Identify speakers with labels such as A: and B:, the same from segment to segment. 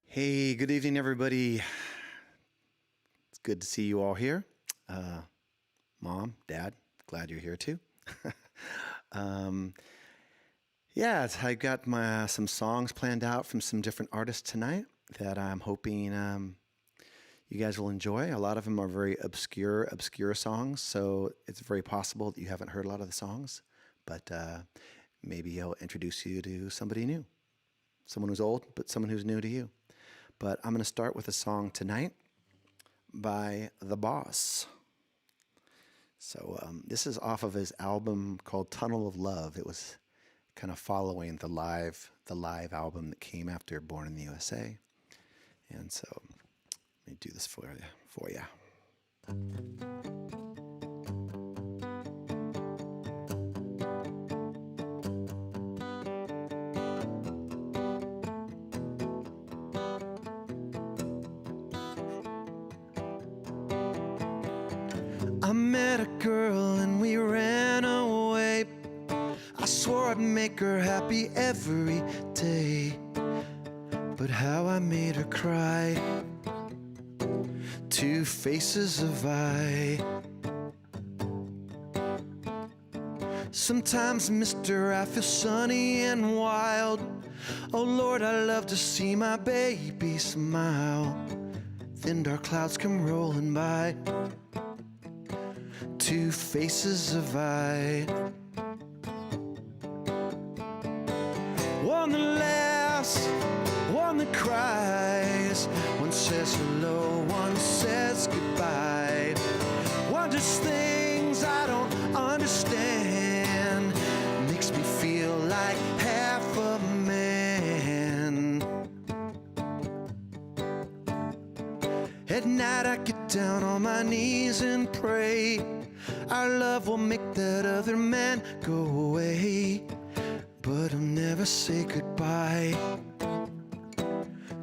A: Hey, good evening, everybody. It's good to see you all here. Mom, Dad, glad you're here too. Yeah, I got some songs planned out from some different artists tonight that I'm hoping you guys will enjoy. A lot of them are very obscure songs, so it's very possible that you haven't heard a lot of the songs, but maybe I'll introduce you to somebody new. Someone who's old, but someone who's new to you. But I'm going to start with a song tonight by The Boss. So this is off of his album called Tunnel of Love. It was kind of following the live album that came after Born in the USA. And so let me do this for you. I met a girl and we ran away. I swore I'd make her happy every day, but how I made her cry. Two faces of I. Sometimes, mister, I feel sunny and wild. Oh Lord, I love to see my baby smile. Then dark clouds come rolling by. Two faces of I. One that laughs, one that cries. One says hello, one says goodbye. One does things I don't understand. Makes me feel like half a man. At night I get down on my knees and pray our love will make that other man go away. But I'll never say goodbye.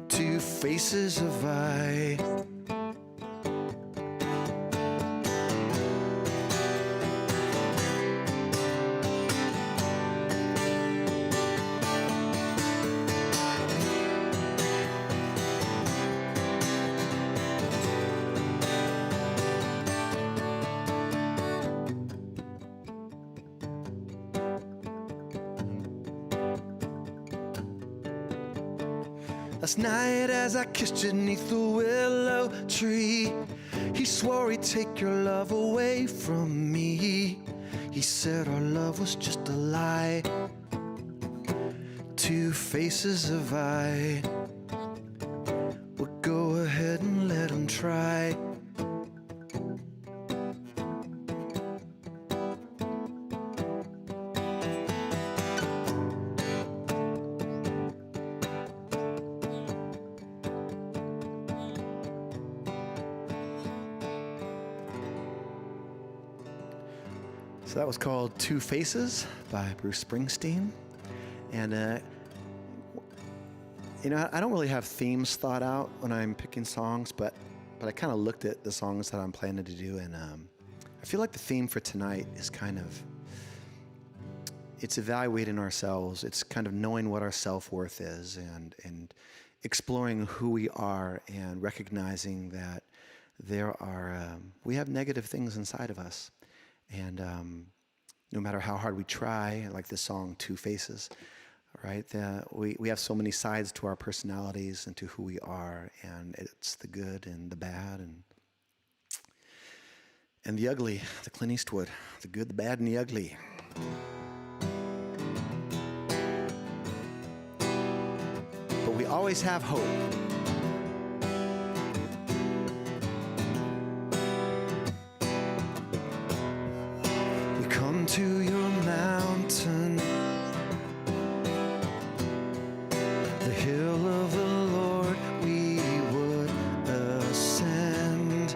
A: Two faces of I. Last night as I kissed you beneath the willow tree, he swore he'd take your love away from me. He said our love was just a lie. Two faces of I. Well, go ahead and let him try. So that was called Two Faces by Bruce Springsteen. And, I don't really have themes thought out when I'm picking songs, but I kind of looked at the songs that I'm planning to do, and I feel like the theme for tonight is it's evaluating ourselves. It's kind of knowing what our self-worth is and exploring who we are and recognizing that we have negative things inside of us. And no matter how hard we try, like the song Two Faces, right? We have so many sides to our personalities and to who we are, and it's the good and the bad and the ugly, the Clint Eastwood, the good, the bad, and the ugly. But we always have hope. To your mountain, the hill of the Lord we would ascend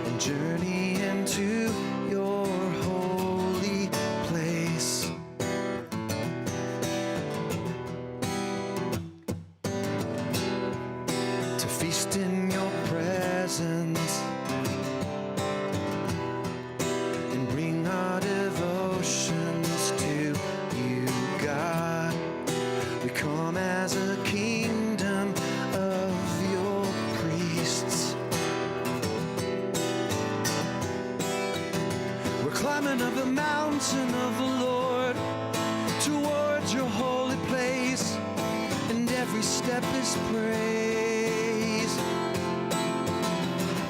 A: and journey into your holy place. To feast in your presence and bring our devotions to you, God. We come as a kingdom of your priests. We're climbing up the mountain of the Lord towards your holy place, and every step is praise.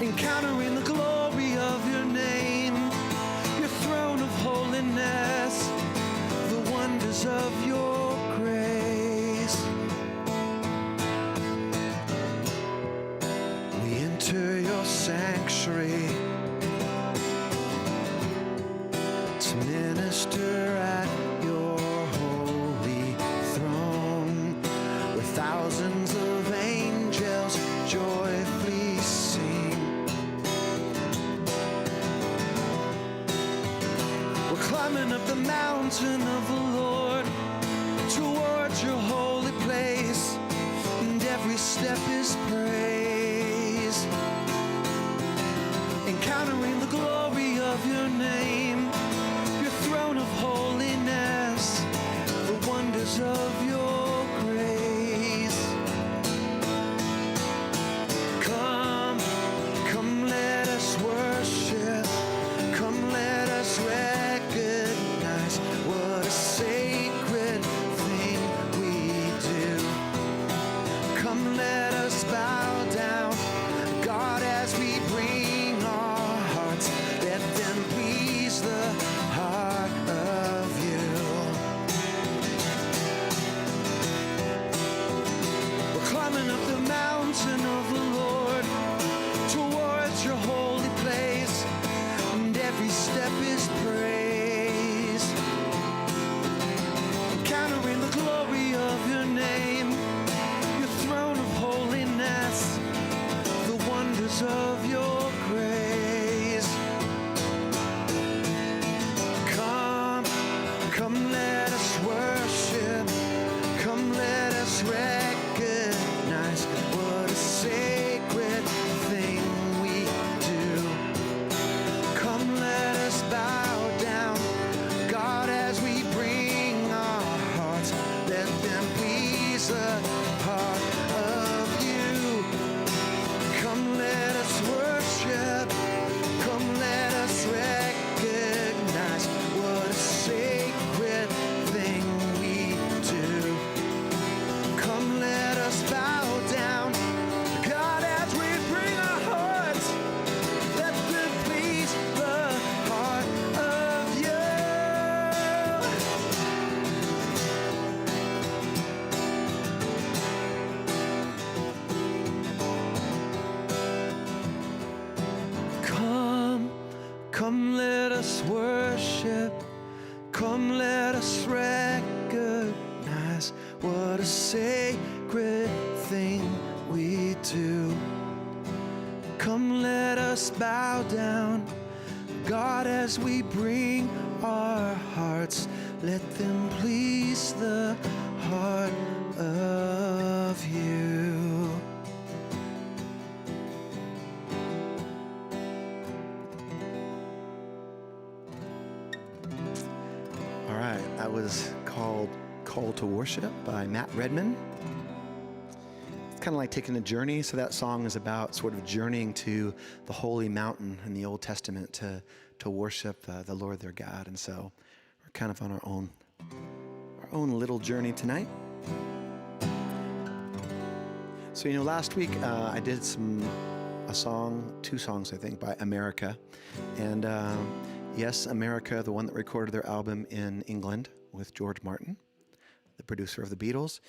A: Encountering the glory of your name, your throne of holiness, the wonders of your grace. We enter your sanctuary to minister at your holy throne, where thousands of angels joyfully sing. Climbing up the mountain of the Lord towards your holy place, and every step is praise. Encountering the glory of your name, your throne of holiness, the wonders of your grace. Come, come, let us worship. Come, let us recognize what a sacred thing we do. Come, let us bow down, God, as we bring our hearts. Let them please the heart of you. We're climbing up the mountain of the Lord towards your holy place, and every step is praise. Encountering the glory of your name, your throne of holiness, the wonders of your grace. Come, come, let us worship. Come, let us recognize what a sacred thing we do. Come, let us bow down, God, as we bring our hearts. Let them please the heart of you. Come, let us worship. Come, let us recognize what a sacred thing we do. Come, let us bow down, God, as we bring our hearts. Let them please the heart of you. Come, come, let us worship. Come, let us recognize what a sacred thing we do. Come, let us bow down, God, as we bring our hearts. Let them please the heart of you. All right, that was called Call to Worship by Matt Redman. It's kind of like taking a journey. So that song is about sort of journeying to the holy mountain in the Old Testament to worship the Lord their God. And so we're kind of on our own little journey tonight. So, last week I did two songs, I think, by America. And yes, America, the one that recorded their album in England with George Martin, the producer of the Beatles.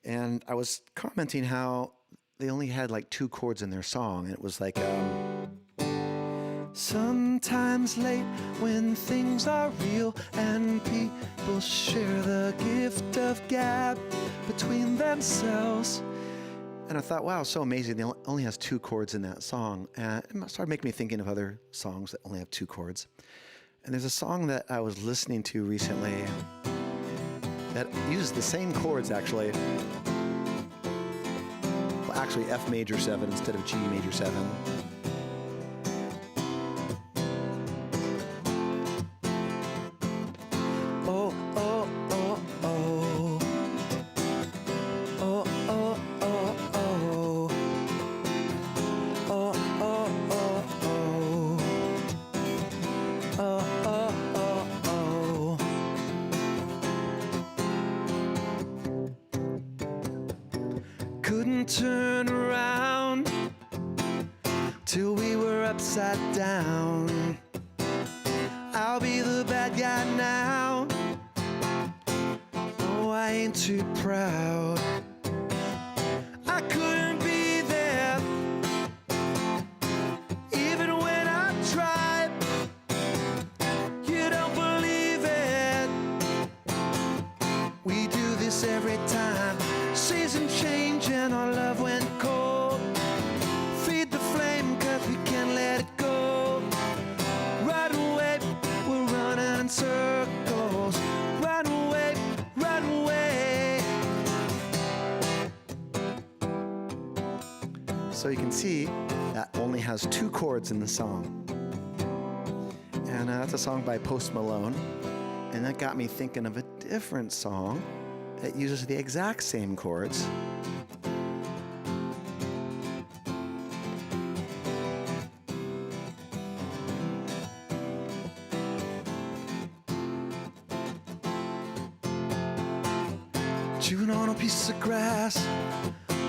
A: And I was commenting how they only had like 2 chords in their song. And it was like, sometimes late when things are real and people share the gift of gab between themselves. And I thought, wow, so amazing. They only has 2 chords in that song. And it started making me thinking of other songs that only have 2 chords. And there's a song that I was listening to recently that uses the same chords, actually. Well, actually, F major 7 instead of G major 7. Oh, oh, oh, oh. Oh, oh, oh, oh. Oh, oh, oh, oh. Oh, oh, oh, oh. Couldn't turn around till we were upside down. I'll be the bad guy now. No, I ain't too proud. I couldn't be there, even when I tried. You don't believe it. We do this every time. Season change and our love went cold. Feed the flame, 'cause we can't let it go. Right away, we're running in circles. Right away, right away. So you can see that only has 2 chords in the song. and that's a song by Post Malone. And that got me thinking of a different song that uses the exact same chords. Chewing on a piece of grass,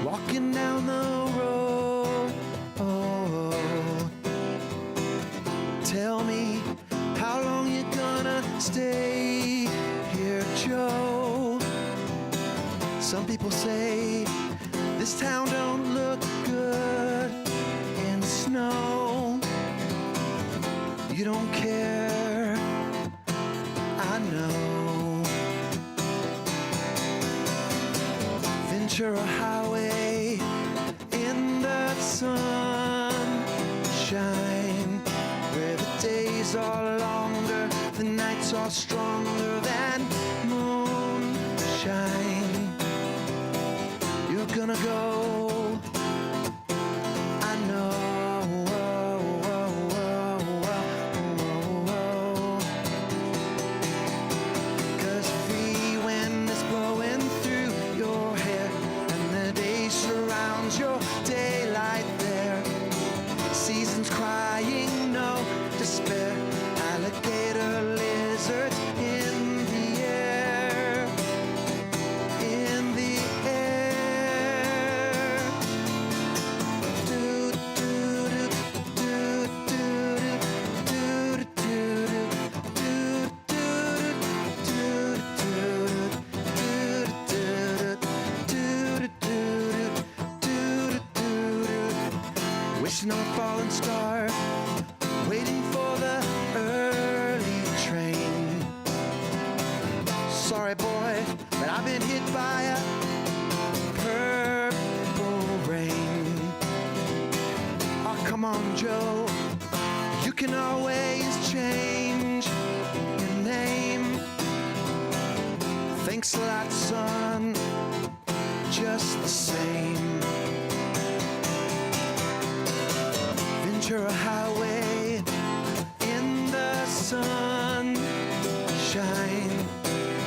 A: walking down the road. Oh, tell me, how long you gonna stay here, Joe? Some people say this town don't look good in snow. You don't care, I know. Ventura Highway in the sunshine, where the days are longer, the nights are stronger than moonshine. You're gonna go, I know. 'Cause free wind is blowing through your hair, and the day surrounds your daylight there. Seasons crying, no despair. Alligator lizards in the air, in the air. Do do do do do do do wishing on a falling star, waiting for the early train. Sorry, boy, but I've been hit by a purple rain. Oh, come on, Joe, you can always change your name. Thanks a lot, son, just the same. Ventura Highway in the sunshine,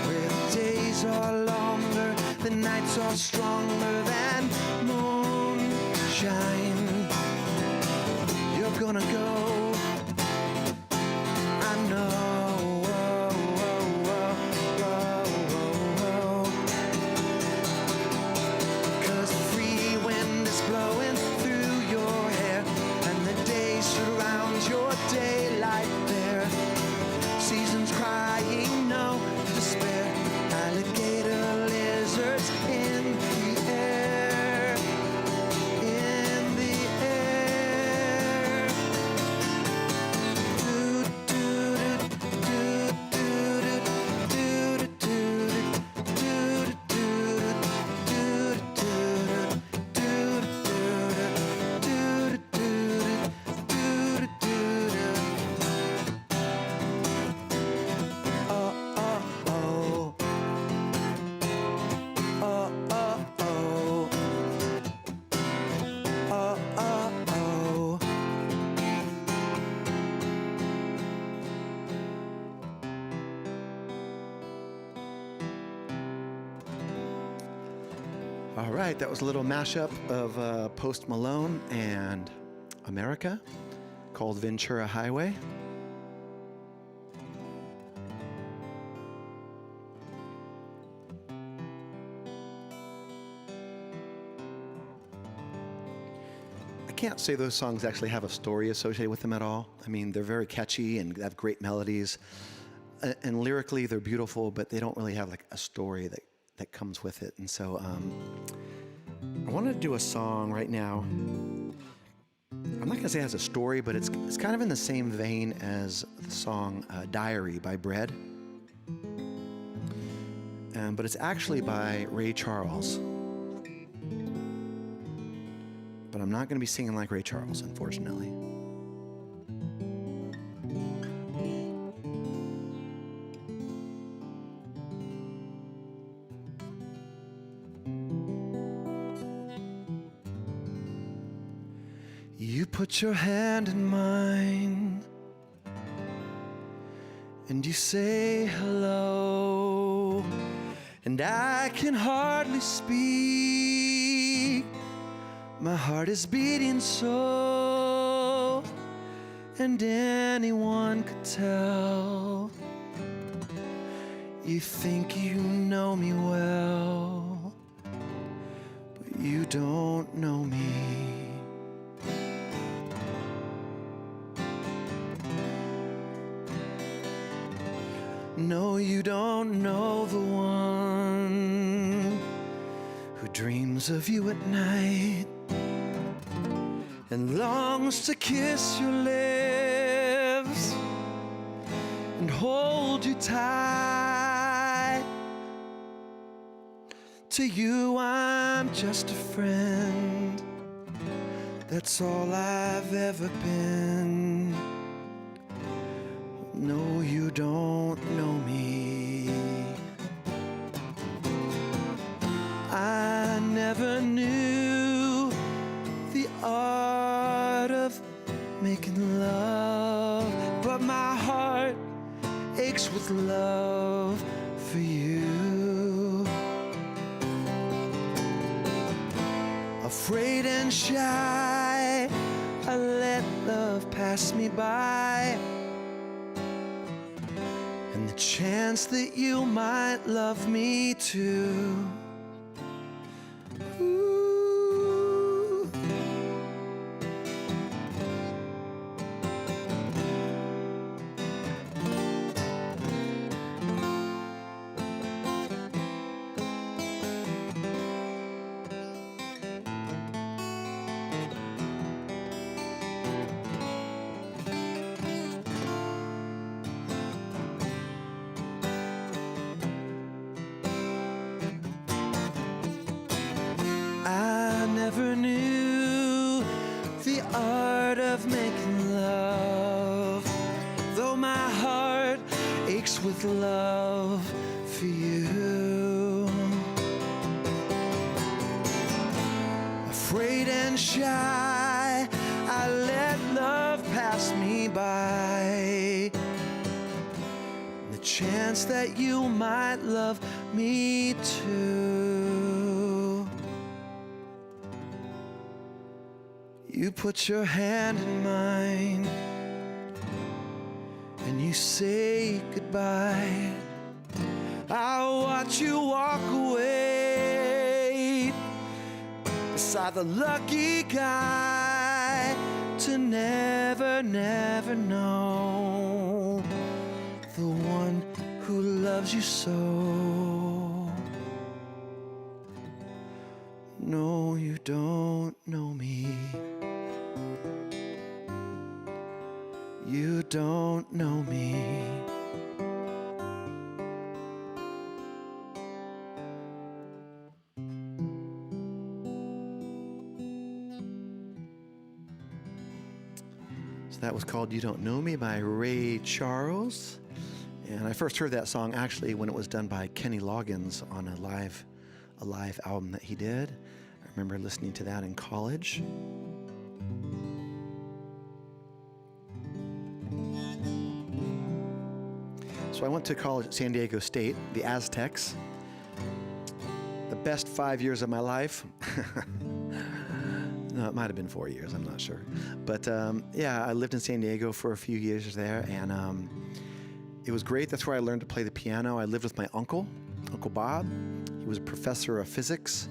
A: where the days are longer, the nights are stronger than moonshine. You're gonna go, I know. 'Cause the free wind is blowing through your hair, and the day surrounds your daylight there. Seasons crying, no despair. Alligator lizards in the air, in the air. Do do do do do do do do All right, that was a little mashup of Post Malone and America called Ventura Highway. I can't say those songs actually have a story associated with them at all. I mean, they're very catchy and have great melodies. And lyrically, they're beautiful, but they don't really have like a story that comes with it. And so I wanted to do a song right now. I'm not gonna say it has a story, but it's kind of in the same vein as the song Diary by Bread. But it's actually by Ray Charles. But I'm not gonna be singing like Ray Charles, unfortunately. You put your hand in mine and you say hello, and I can hardly speak. My heart is beating so, and anyone could tell. You think you know me well, but you don't know me. No, you don't know the one who dreams of you at night and longs to kiss your lips and hold you tight. To you I'm just a friend, that's all I've ever been. No, you don't know me. I never knew the art of making love, but my heart aches with love for you. Afraid and shy, I let love pass me by, and the chance that you might love me too. Ooh. I never knew the art of making love, though my heart aches with love for you. Afraid and shy, I let love pass me by, the chance that you might love me too. You put your hand in mine and you say goodbye. I'll watch you walk away beside the lucky guy to never, never know the one who loves you so. No, you don't know me. You don't know me. So that was called You Don't Know Me by Ray Charles. And I first heard that song actually when it was done by Kenny Loggins on a live album that he did. I remember listening to that in college. So I went to college at San Diego State, the Aztecs. The best 5 years of my life. No, it might have been 4 years, I'm not sure. But yeah, I lived in San Diego for a few years there, and it was great. That's where I learned to play the piano. I lived with my uncle, Uncle Bob. He was a professor of physics,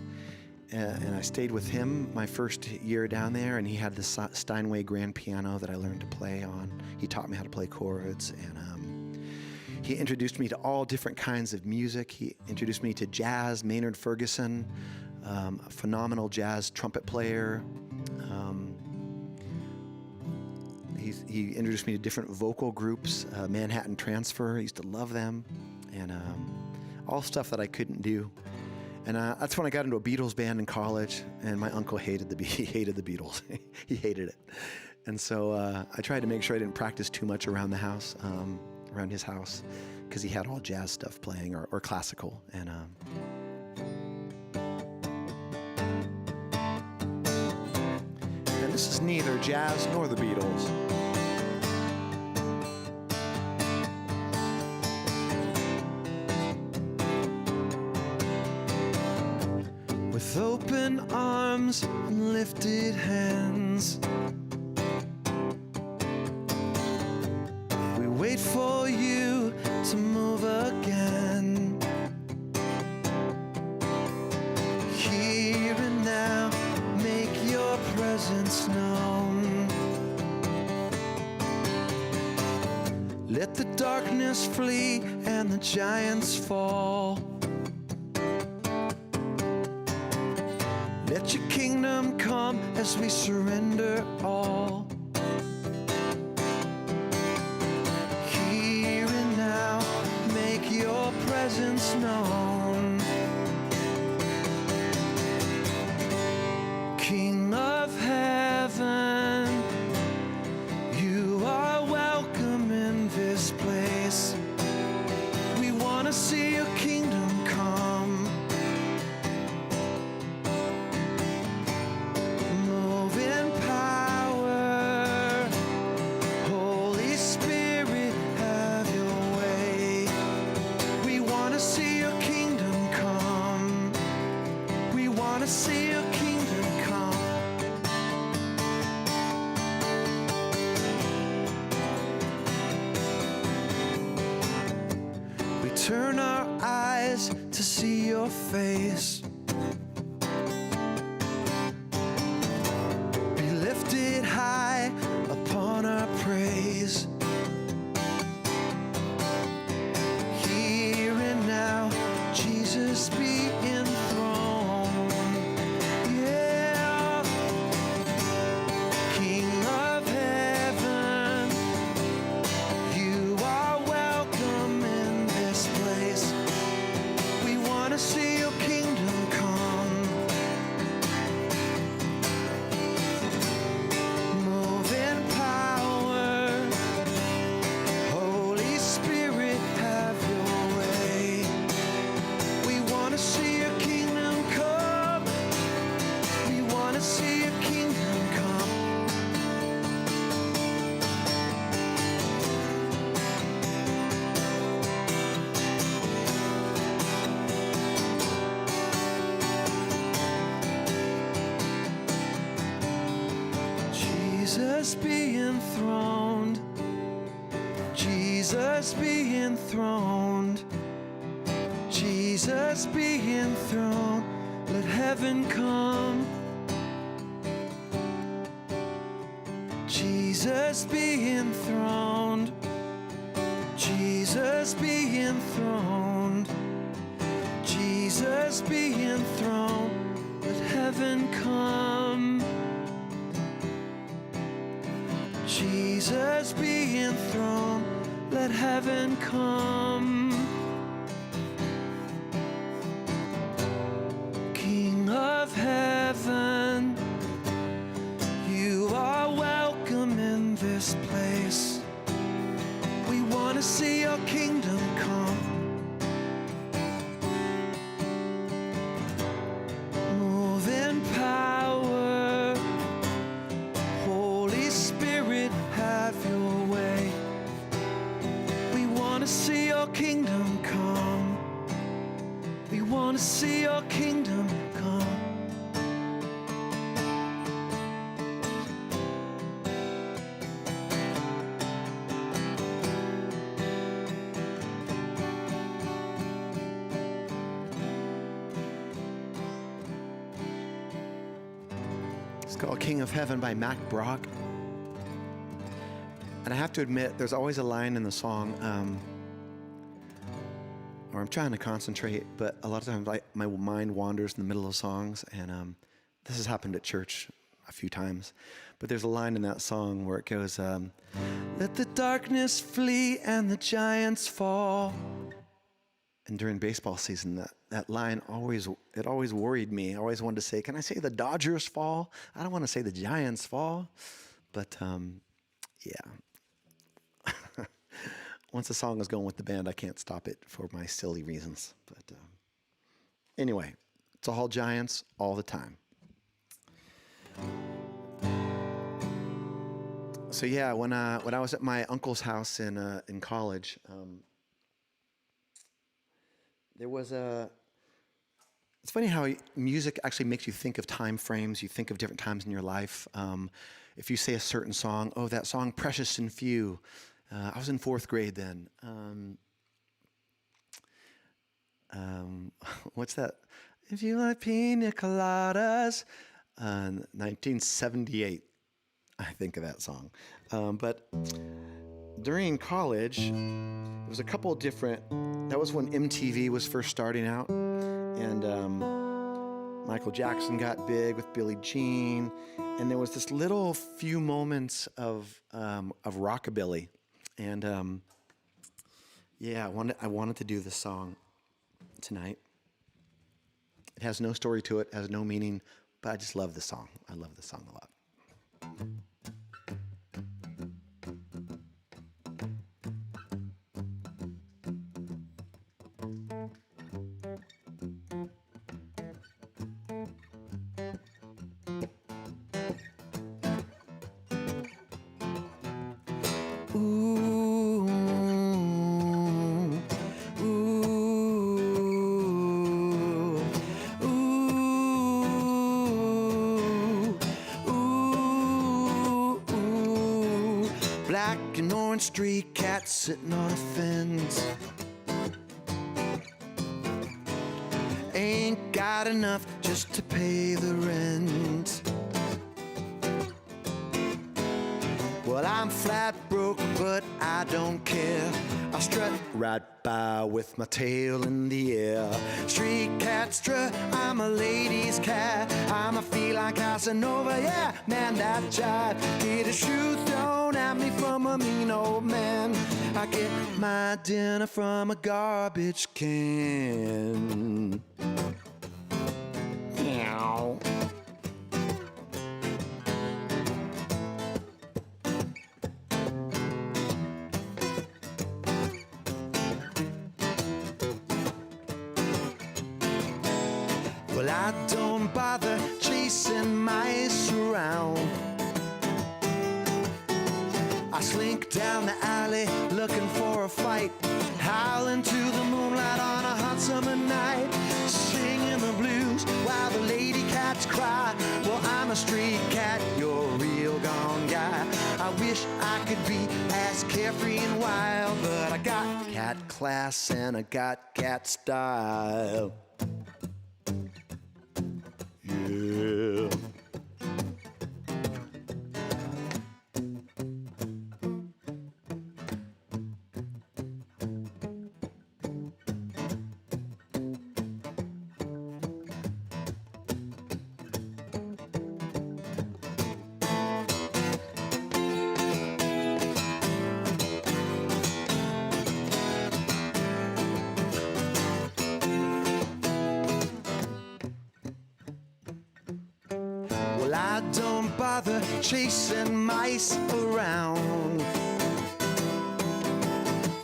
A: and I stayed with him my first year down there, and he had this Steinway grand piano that I learned to play on. He taught me how to play chords, and he introduced me to all different kinds of music. He introduced me to jazz, Maynard Ferguson, a phenomenal jazz trumpet player. He introduced me to different vocal groups, Manhattan Transfer. I used to love them, and all stuff that I couldn't do. And that's when I got into a Beatles band in college, and my uncle hated the Beatles. He hated it. And so I tried to make sure I didn't practice too much around the house, around his house, because he had all jazz stuff playing or classical. And this is neither jazz nor the Beatles. with open arms and lifted hands. We wait for you to move again. Here and now, make your presence known. Let the darkness flee and the giants fall. Let your kingdom come as we surrender all. Here and now, make your presence known. King of heaven, you are welcome in this place. We want to see your kingdom come. Move in power. Holy Spirit, have your way. We want to see your kingdom come. We want to see your kingdom come. We turn our eyes to see your face. Be lifted high upon our praise. Here and now, Jesus be enthroned. Yeah. King of heaven, you are welcome in this place. We want to see your kingdom come. Move in power. Holy Spirit, have your way. We want to see your kingdom come. We want to see your kingdom come. Jesus be enthroned. Jesus be enthroned. Jesus be enthroned. Let heaven come. Jesus be enthroned. Jesus be enthroned. Jesus be enthroned. Let heaven come. Jesus be enthroned. Let heaven come. King of heaven, you are welcome in this place. We want to see your kingdom come. Move in power. Holy Spirit, have your way. We want to see your kingdom come. We want to see your kingdom come. It's called King of Heaven by Mac Brock. And I have to admit, there's always a line in the song, or I'm trying to concentrate, but a lot of times my mind wanders in the middle of songs, and this has happened at church a few times. But there's a line in that song where it goes, let the darkness flee and the giants fall. And during baseball season, that line always worried me. I always wanted to say, can I say the Dodgers fall? I don't want to say the Giants fall. But yeah. Once the song is going with the band, I can't stop it for my silly reasons. But anyway, it's all Giants all the time. So yeah, when I was at my uncle's house in college, there was It's funny how music actually makes you think of time frames. You think of different times in your life. If you say a certain song, oh, that song, Precious and Few. I was in fourth grade then. What's that? If you like pina coladas. 1978, I think of that song. But during college, there was a couple of different, that was when MTV was first starting out. And Michael Jackson got big with Billie Jean. And there was this little few moments of rockabilly. And yeah, I wanted to do this song tonight. It has no story to it, has no meaning, but I just love the song. I love the song a lot. Ooh, ooh, ooh, ooh, ooh. Black and orange street cats sitting on a fence. Ain't got enough just to pay the rent. Well, I'm flat broke, but I don't care. I strut right by with my tail in the air. Street cat strut, I'm a ladies' cat. I'm a feline Casanova, yeah, man, that jive. Get a shoe thrown at me from a mean old man. I get my dinner from a garbage can. Meow. Well, I don't bother chasing mice around. I slink down the alley looking for a fight, howling to the moonlight on a hot summer night, singing the blues while the lady cats cry. Well, I'm a street cat, you're a real gone guy. I wish I could be as carefree and wild, but I got cat class and I got cat style. Yeah. Well, I don't bother chasing mice around.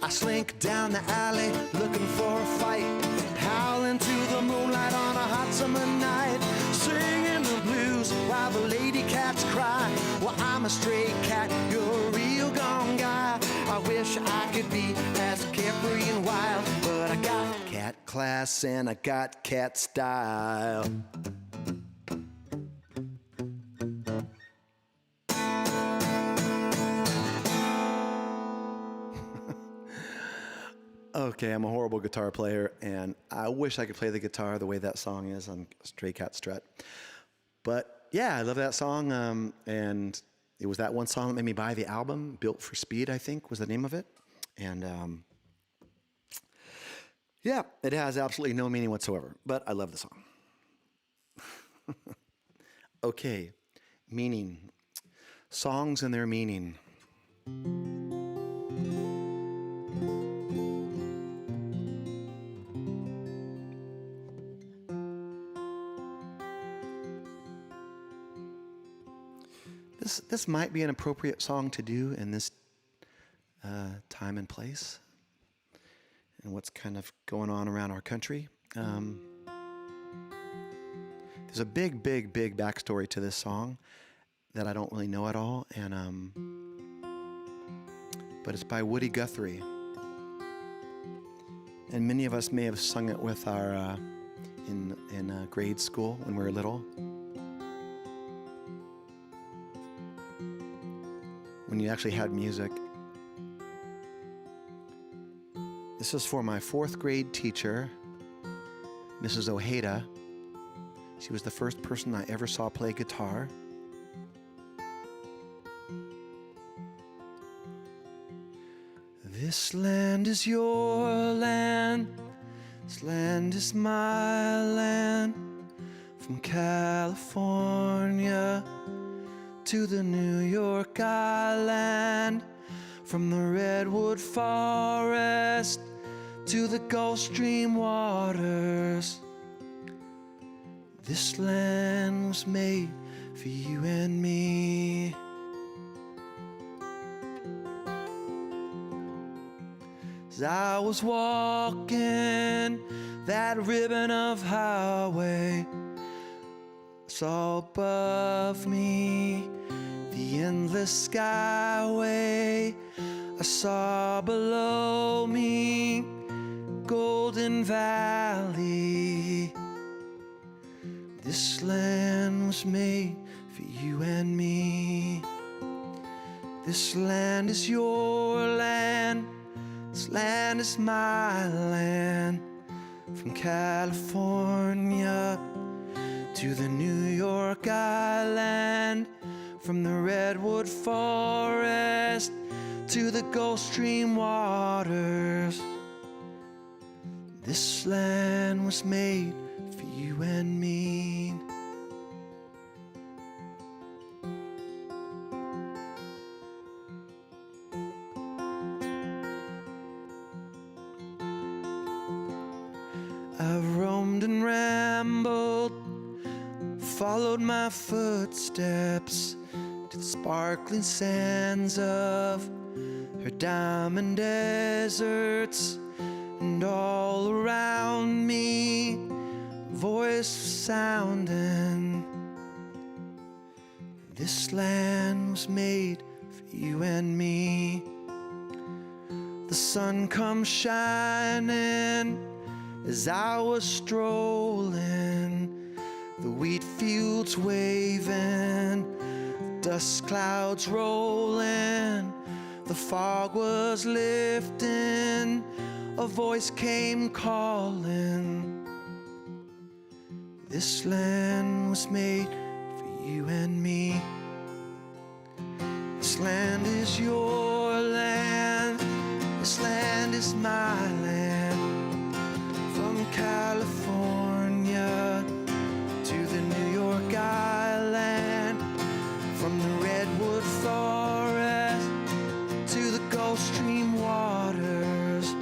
A: I slink down the alley looking for a fight, howling to the moonlight on a hot summer night, singing the blues while the lady cats cry. Well, I'm a stray cat, you're a real gone guy. I wish I could be as carefree and wild, but I got cat class and I got cat style. Okay, I'm a horrible guitar player, and I wish I could play the guitar the way that song is on Stray Cat Strut. But yeah, I love that song, and it was that one song that made me buy the album. Built for Speed, I think, was the name of it. And yeah, it has absolutely no meaning whatsoever, but I love the song. Okay, meaning. Songs and their meaning. This might be an appropriate song to do in this time and place and what's kind of going on around our country. There's a big backstory to this song that I don't really know at all, and but it's by Woody Guthrie, and many of us may have sung it with our in grade school when we were little. When you actually had music. This is for my 4th grade teacher, Mrs. Ojeda. She was the first person I ever saw play guitar. This land is your land, this land is my land, from California to the New York Island, from the redwood forest to the Gulf Stream waters. This land was made for you and me. As I was walking that ribbon of highway, I saw above me the endless skyway. I saw below me Golden Valley. This land was made for you and me. This land is your land, this land is my land, from California to the New York Island, from the redwood forest to the Gulf Stream waters. This land was made for you and me. I've roamed and rambled, followed my footsteps to the sparkling sands of her diamond deserts, and all around me a voice was sounding. This land was made for you and me. The sun comes shining as I was strolling, the wheat fields waving, dust clouds rolling, the fog was lifting, a voice came calling. This land was made for you and me. This land is your land, this land is my land, from California to the New York Island, from the redwood forest to the Gulf Stream waters.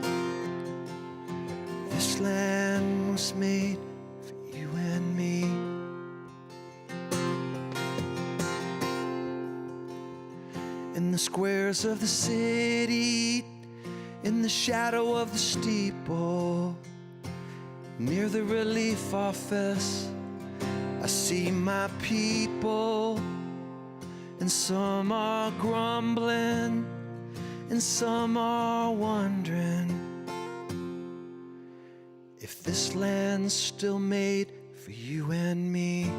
A: This land was made for you and me. In the squares of the city, in the shadow of the steeple, near the relief office, I see my people, and some are grumbling, and some are wondering if this land's still made for you and me.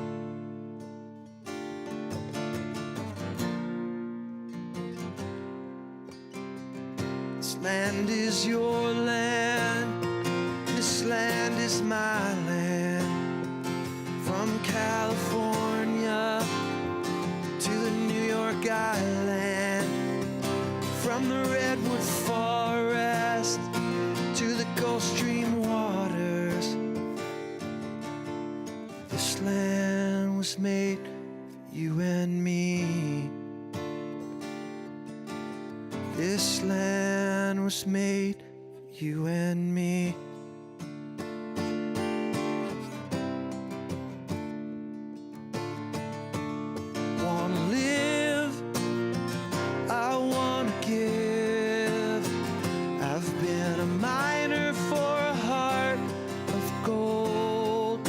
A: This land is your land, this land is my land, from California to the New York Island, from the redwood forest to the Gulf Stream waters. This land was made for you and me. This land was made for you and me. Wanna live, I wanna give. I've been a miner for a heart of gold.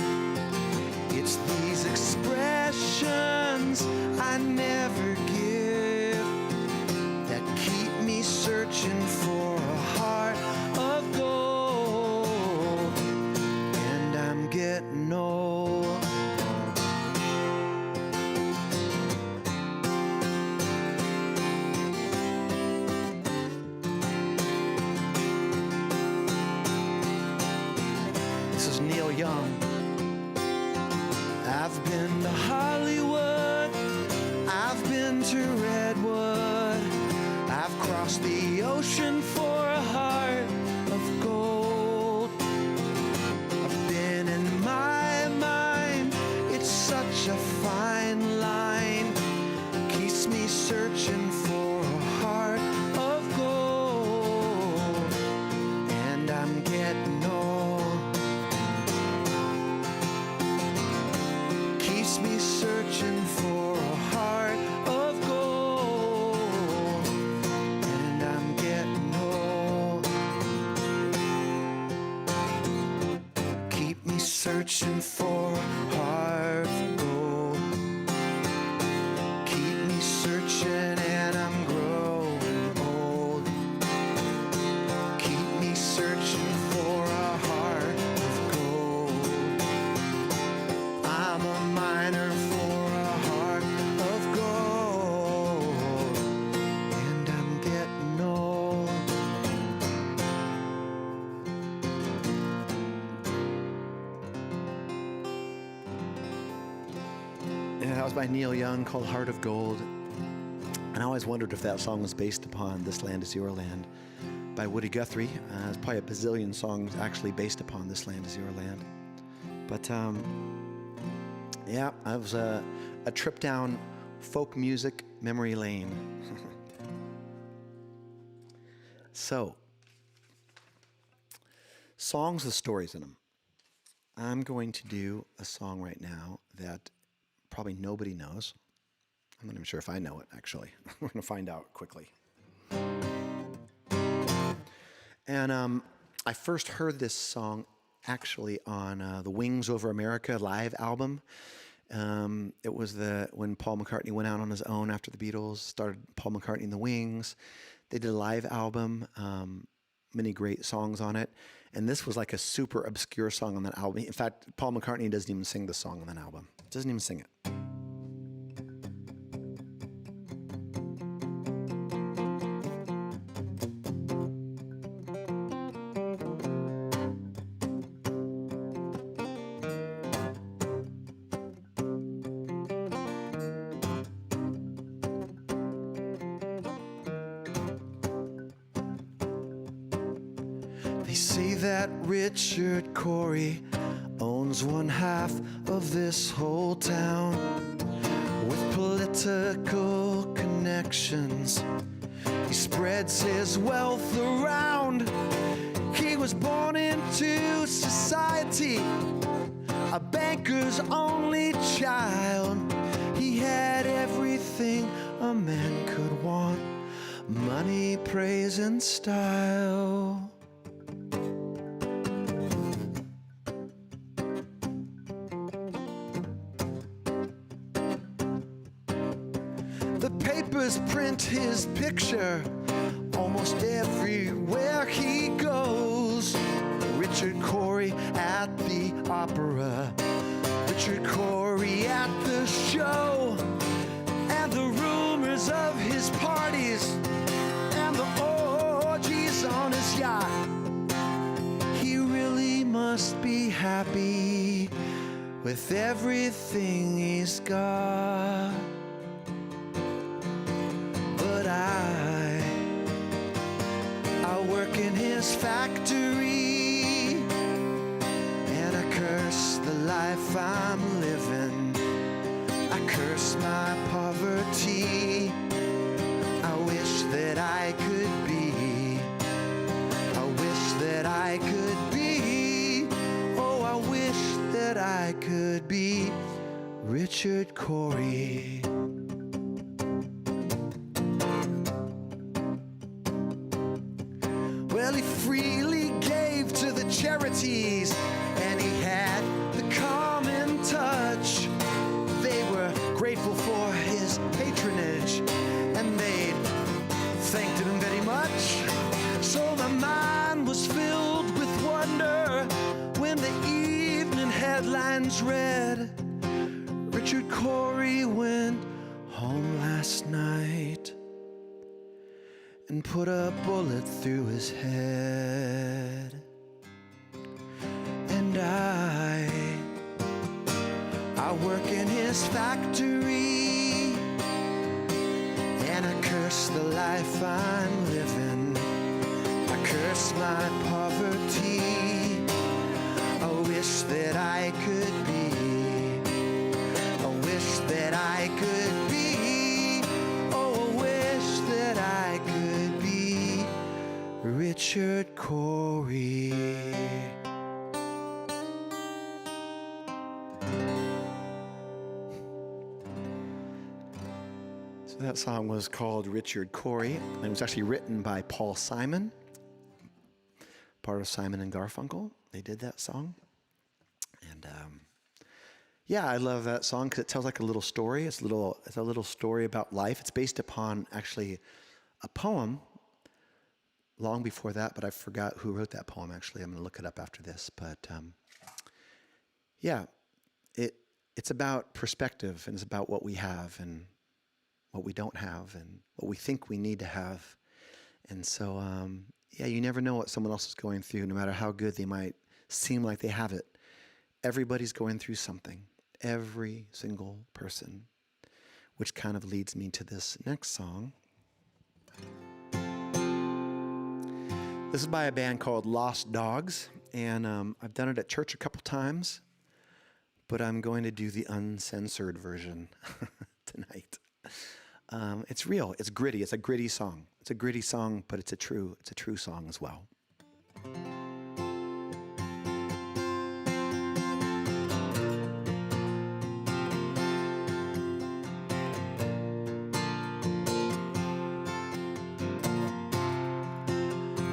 A: It's these expressions I never give that keep me searching for a heart of gold. Neil Young. I've been to Hollywood, I've been to Redwood, I've crossed the ocean for a heart of gold. I've been in my mind, it's such a fine line, keeps me searching for a heart of gold. And I'm getting old, keeps me searching for a heart of gold. And I'm getting old, keep me searching for a heart of gold. Keep me searching and I'm growing old. Keep me searching for a heart of gold. I'm a miner for a heart of gold. And I'm getting old. Yeah, that was by Neil Young, called Heart of Gold. And I always wondered if that song was based upon This Land Is Your Land by Woody Guthrie. There's probably a bazillion songs actually based upon This Land Is Your Land. But yeah, it was a trip down folk music memory lane. So, songs with stories in them. I'm going to do a song right now that probably nobody knows. I'm not even sure if I know it, actually. We're going to find out quickly. And I first heard this song actually on the Wings Over America live album. It was when Paul McCartney went out on his own after the Beatles, started Paul McCartney and the Wings. They did a live album, many great songs on it. And this was like a super obscure song on that album. In fact, Paul McCartney doesn't even sing the song on that album. Doesn't even sing it. They say that Richard Corey owns one half of this whole town with political connections. He spreads his wealth around. He was born into society, a banker's only child. He had everything a man could want: money, praise, and style. The papers print his picture almost everywhere he goes. Richard Corey at the opera, Richard Corey at the show, and the rumors of his parties and the orgies on his yacht. He really must be happy with everything he's got. But I work in his factory, and I curse the life I'm living. I curse my poverty. I wish that I could be. I wish that I could be. Oh, I wish that I could be Richard Corey. Well, he freely gave to the charities, and he had the common touch. They were grateful for his patronage, and they thanked him very much. So my mind was filled with wonder when the evening headlines read, Richard Corey went home last night and put a bullet through his head. And I work in his factory, and I curse the life I'm living. I curse my poverty. I wish that I could be. I wish that I could be. Oh, I wish that I could be Richard Cory. So that song was called Richard Cory, and it was actually written by Paul Simon, part of Simon and Garfunkel. They did that song. And yeah, I love that song because it tells like a little story. It's a little story about life. It's based upon actually a poem long before that, but I forgot who wrote that poem actually. I'm going to look it up after this. But yeah, it's about perspective, and it's about what we have and what we don't have and what we think we need to have. And so, yeah, you never know what someone else is going through, no matter how good they might seem like they have it. Everybody's going through something, every single person, which kind of leads me to this next song. This is by a band called Lost Dogs, and I've done it at church a couple times, but I'm going to do the uncensored version tonight. It's real. It's gritty. It's a gritty song. It's a gritty song, but it's a true song as well.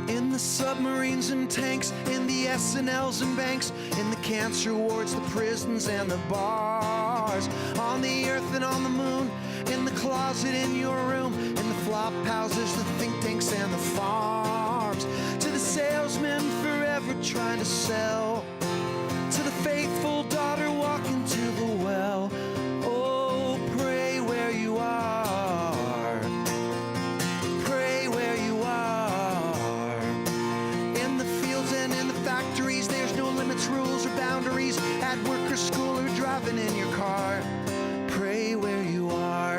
A: In the submarines and tanks, in the S&Ls and banks, in the cancer wards, the prisons and the bars, on the earth and on the moon, in the closet in your room, in the flop houses, the think tanks and the farms, to the salesman forever trying to sell, to the faithful daughter walking to the well. Oh, pray where you are. Pray where you are. In the fields and in the factories, there's no limits, rules, or boundaries. At work or school or driving in your car. Pray where you are.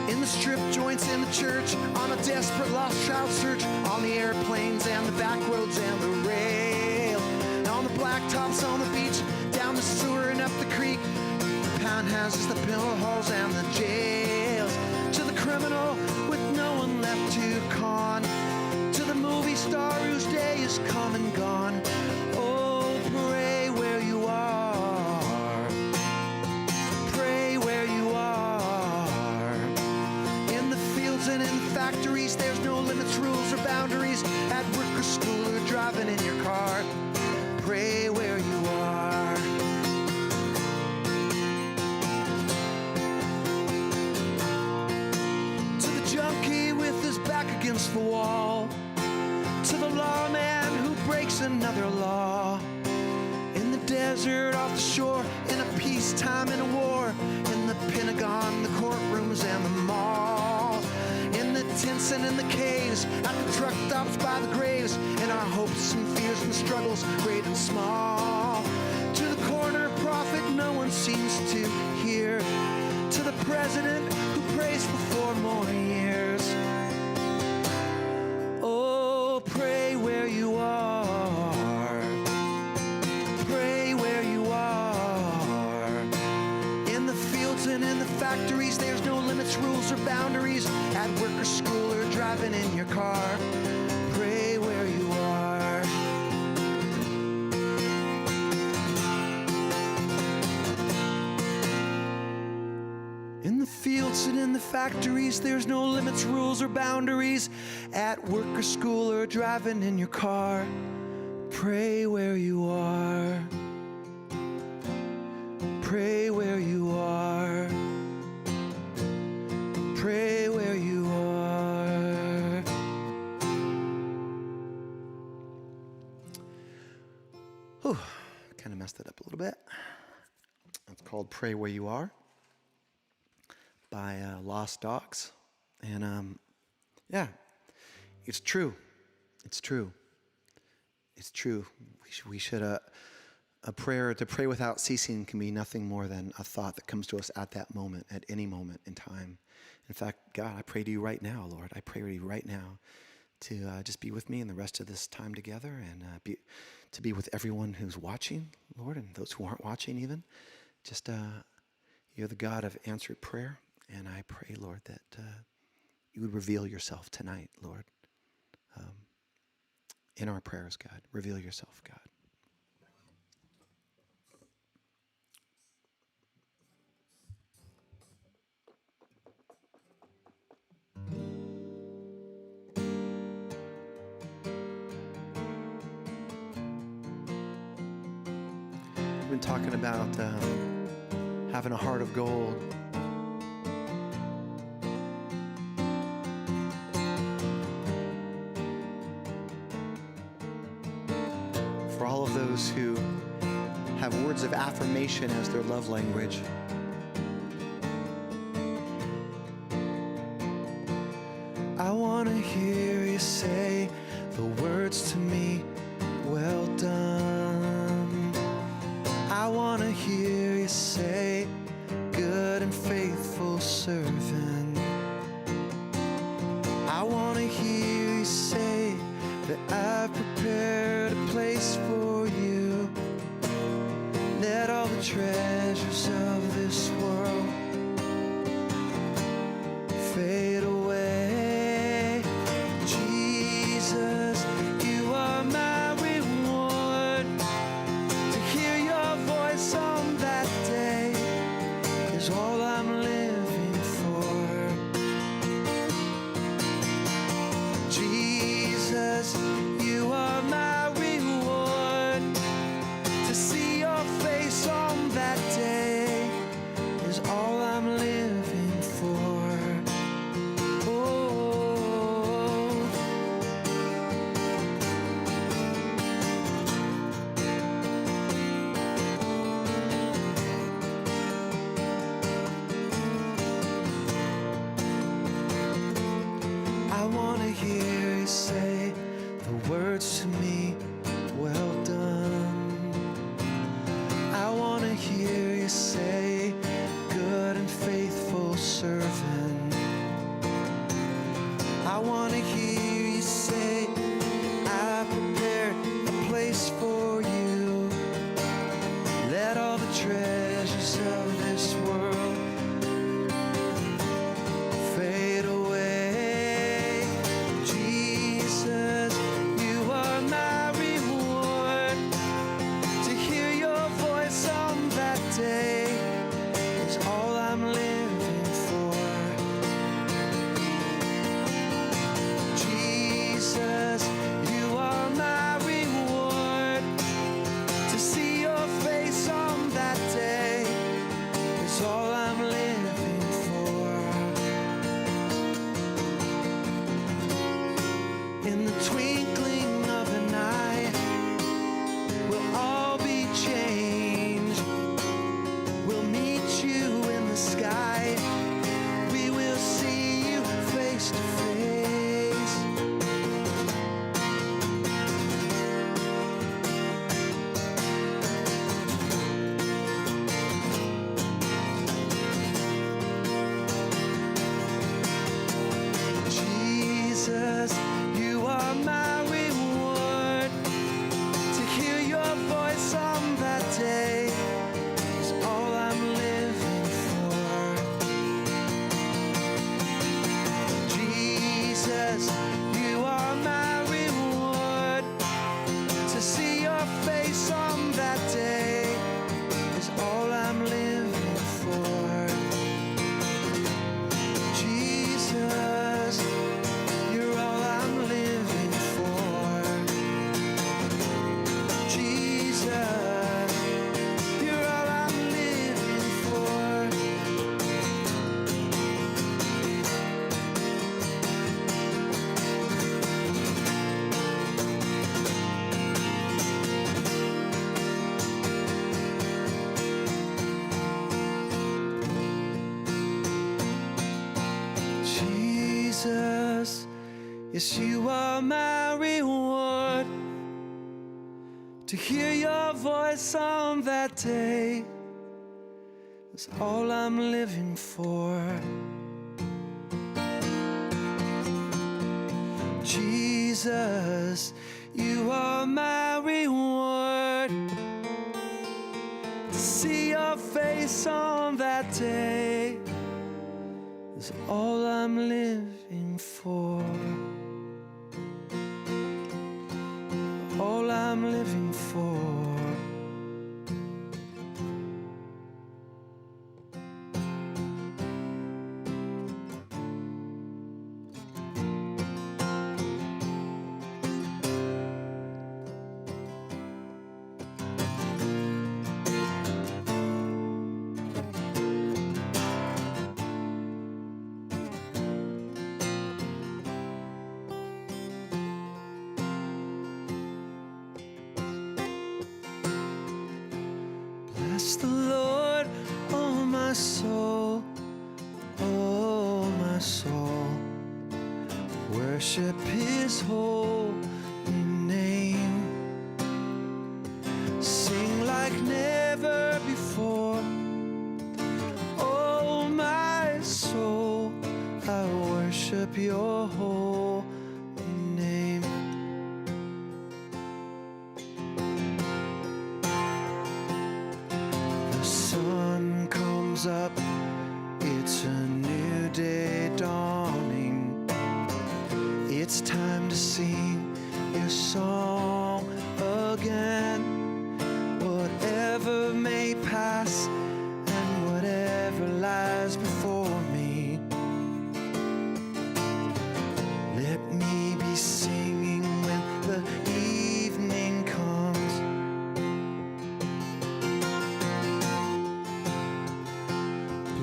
A: In the strip joints, in the church, on a desperate lost child search, on the airplanes and the back roads and the rail, on the blacktops, on the beach, down the sewer and up the creek, the pound houses, the pill halls and the jails, to the criminal with no one left to con, to the movie star whose day is come and gone. Oh, pray where you are. Pray where you are. In the fields and in the factories, there's no limits, rules, or boundaries. At work or school or driving in your car. Pray where you are. To the junkie with his back against the wall, to the lawman who breaks another law, in the desert, off the shore, in a peacetime, in a war, in the Pentagon, the courtrooms and the mall, in the tents and in the caves, at the truck stops by the graves, in our hopes and fears and struggles, great and small, to the corner prophet no one seems to hear, to the president who prays for 4 more years. Oh, pray where you are. Pray where you are. In the fields and in the factories, there's no limits, rules, or boundaries. At work or school or driving in your car. Pray where you are. In the fields and in the factories, there's no limits, rules, or boundaries. At work or school or driving in your car. Pray where you are. Pray where you are. Pray where you are. Whew, kind of messed it up a little bit. It's called Pray Where You Are by Lost Dogs. And yeah, it's true. It's true. it's true. We should a prayer to pray without ceasing can be nothing more than a thought that comes to us at that moment, at any moment in time. In fact, God, I pray to you right now, Lord. I pray to you right now to just be with me in the rest of this time together, and to be with everyone who's watching, Lord, and those who aren't watching even. Just you're the God of answered prayer, and I pray, Lord, that you would reveal yourself tonight, Lord, in our prayers, God. Reveal yourself, God. We've been talking about having a heart of gold. For all of those who have words of affirmation as their love language, I want to hear you say the words to me, well done. I want to hear you say, good and faithful servant. I want to hear you say that I've prepared a place for you. Let all the treasures of this world fade away. Jesus, you are my reward. To hear your voice on that day is all I'm living for. Jesus, you are my reward. To see your face on that day is all I'm living for. Oh, I want to hear you say the words to me, well done. I want to hear you say, good and faithful servant. I want to hear you say, I prepared a place for you. Let all the treasures of this world fade away. Jesus, you are my reward. To hear your voice on that day is all I'm living for. Jesus, you are my reward. To see your face on that day is all I'm living for. In the twinkling of an eye, we'll all be changed. We'll meet you in the sky. We will see you face to face. Jesus, you are my reward. To hear your voice on that day is all I'm living for. Jesus, you are my reward. To see your face on that day is all I'm living for. Jesus, you're all I'm living for. Jesus, you're all I'm living for. Jesus, yes, you are my reward. To hear your voice on that day is all I'm living for. Jesus, you are my reward. To see your face on that day is all I'm living for. All I'm living for. Bless the Lord, oh my soul, oh my soul. Worship His holy name. Sing like never before. Oh my soul, I worship Your holy name. The sun comes up, it's a new day dawning. It's time to sing Your song again. Whatever may pass and whatever lies before me, let me be singing when the evening comes.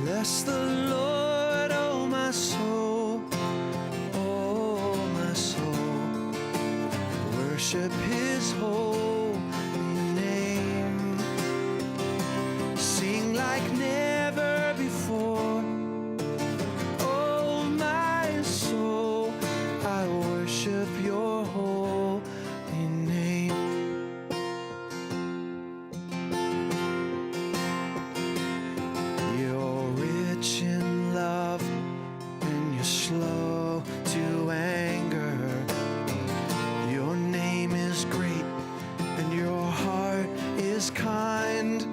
A: Bless the Lord, oh my soul, oh my soul. Worship His holy name. Sing like never before. Oh my soul, I worship Your holy name. You're rich in love and You're slow to anger. Your name is great and Your heart is kind.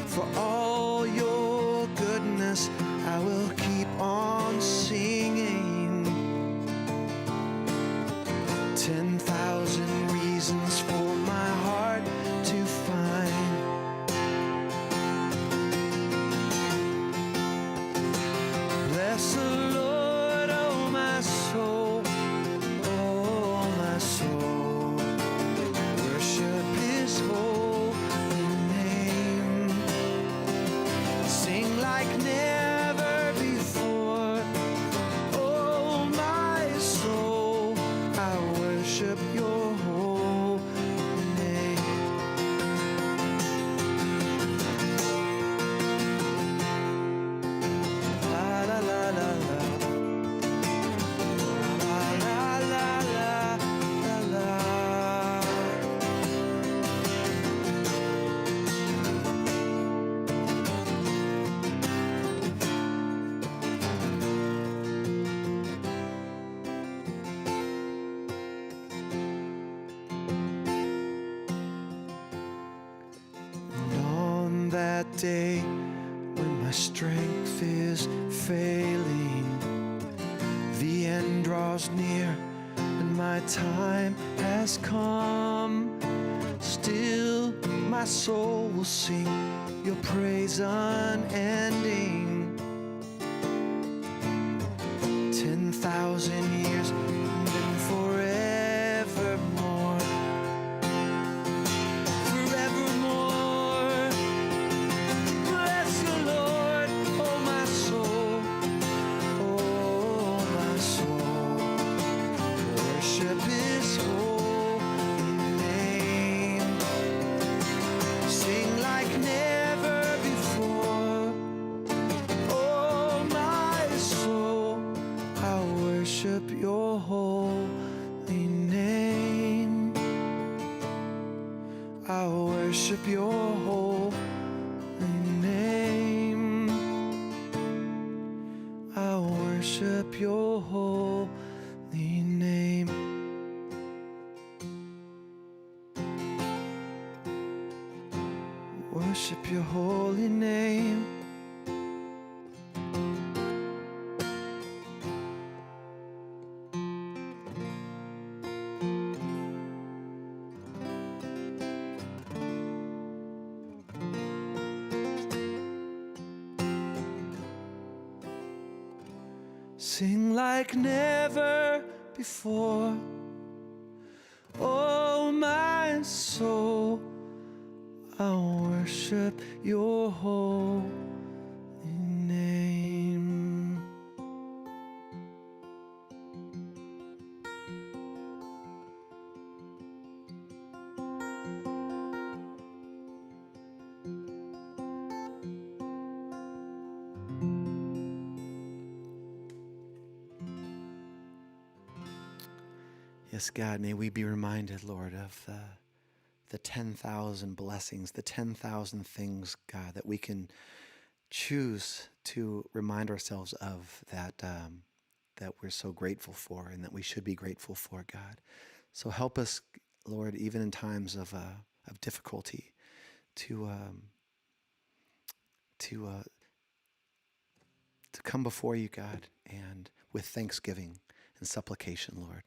A: For all Your goodness, I will keep on singing. 10,000 reasons for my heart to find. Bless the Lord, oh my soul, oh my soul. Worship His holy name. Sing like never before. Oh my soul, I worship Your holy name. La la la la la. La la la la la la. And on that day when my strength is failing, the end draws near and my time has come. Still my soul will sing Your praise unending. 10,000 years and then forevermore. Forevermore. Bless the Lord, oh my soul, oh my soul. Worship His holy name. Sing like never before. Oh my soul, I worship I worship your holy name. I worship your holy name. Worship your holy name. Sing like never before. Oh, my soul, I worship your holy name. Yes, God, may we be reminded, Lord, of the 10,000 blessings, the 10,000 things, God, that we can choose to remind ourselves of, that we're so grateful for and that we should be grateful for, God. So help us, Lord, even in times of difficulty, to to uh, to come before you, God, and with thanksgiving and supplication, Lord,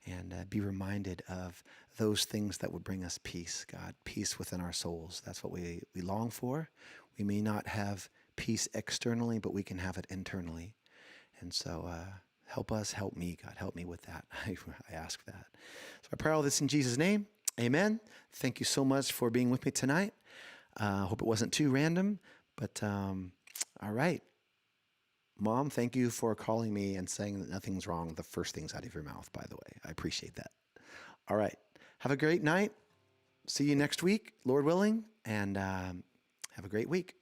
A: and be reminded of those things that would bring us peace, God, peace within our souls. That's what we long for. We may not have peace externally, but we can have it internally. And so help us, help me, God, help me with that. I ask that. So I pray all this in Jesus' name. Amen. Thank you so much for being with me tonight. Hope it wasn't too random, but all right. Mom, thank you for calling me and saying that nothing's wrong. The first things out of your mouth, by the way. I appreciate that. All right. Have a great night. See you next week, Lord willing, and have a great week.